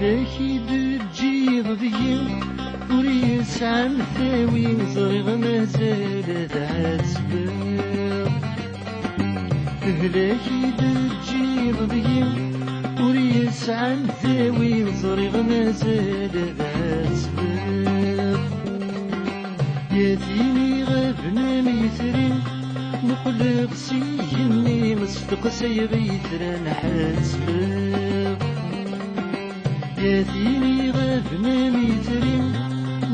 ذاكي تجيض ذي وريس عن ثاوي صغير مازال تعسبر ذاكي تجيض ذي وريس عن ثاوي صغير مازال تعسبر يا ديني غابنا ميثرين نقلق سيني مصدق سيغيثر نحاسبر يا ديني غابنا ميثرين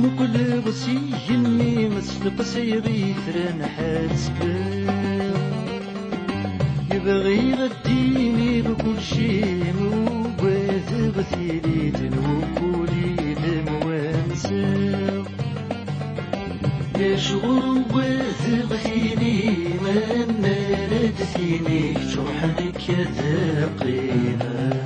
نقلق سيني مصدق سيغيثر نحاسبر يبغي غديني بكل شي موباث بثيريت وكولي الموانسر يشغل واثق فيني ما نرد فيني جرحك يا ثقيلة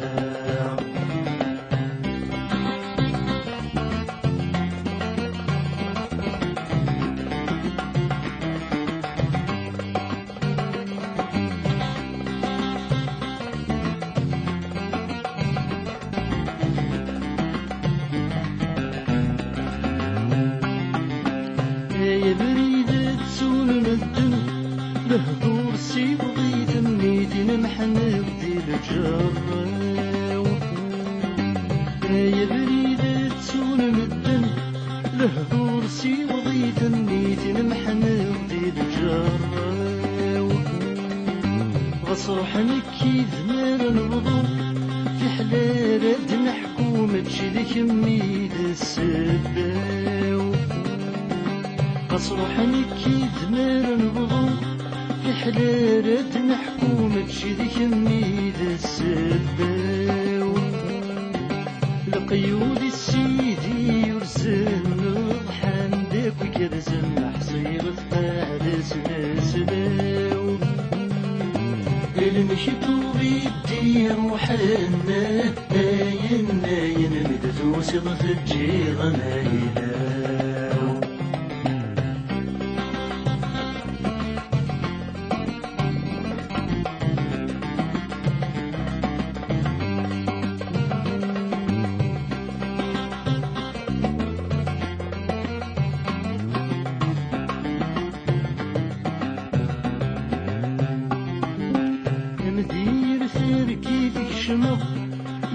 يا بريدة تسول مدن لهدور سي بغيت ميتي نمحن بدي الجراو يا بريدة تسول مدن لهدور سي بغيت ميتي نمحن بدي الجراو غصرح نكي ذمار نبضو في حلالة نحكومة تشيلك ميد السباو أصرح نكي ذمار نبضو في حلالة نحكومة تشيلك ميد السباو لقيود السيدي يرسل نضحان داك وكرزم حصير ثقالس نسلاو المشيتو بيدي روحنا ناين ناين مدثو صدف الجيغ نايلاو مدير ثركي تكشمض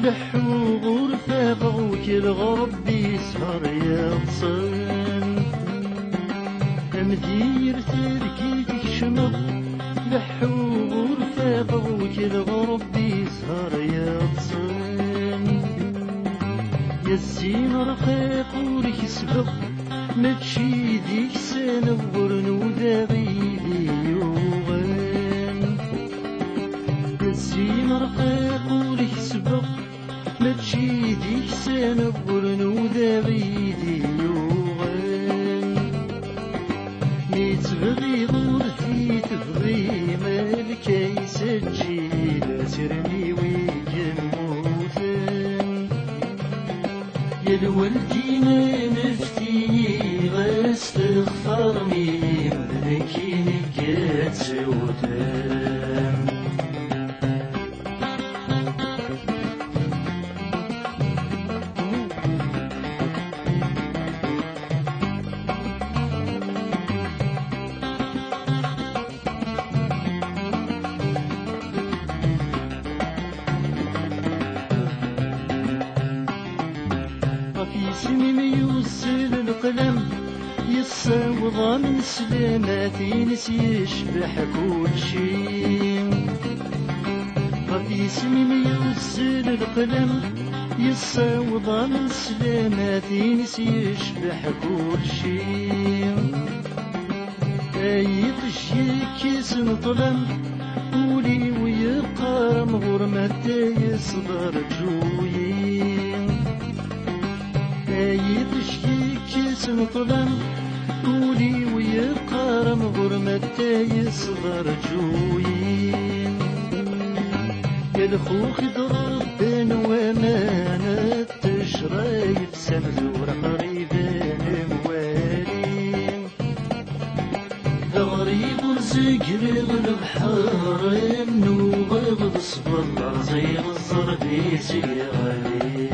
لحو غرفة ضوك الغرب يسهر يغصن مدير ثركي تكشمض لحو غرفة ضوك الغرب يسهر يغصن يا الزين رقاق ورك سبق ما تشي ديك سنور نوذا غيدي يوغن الزين رقاق ورك سبق ما تشي ديك سنور نوذا غيدي يوغن ميتبغي غرتي تبغي مالكي سجيل سرني ويكموثن يا الوالدين نفتي غاستغفرني مذنكي نكات سودان في سنين يوصل القلم يصوض من سلاماتي نسي يشبح كل شي في سنين يوصل القلم يصوض من سلاماتي نسي يشبح كل شي يطشي نطلم قولي ويقارم غرمتي يصبر جويين يطشي كيس نطلم قولي ويقارم غرمتي يصبر جويين يا الخوخ ضربان وامانة تشريف سمزور قريبان موالي غريب زقر والبحر منوبة بالصبر زي الزربيسي غالي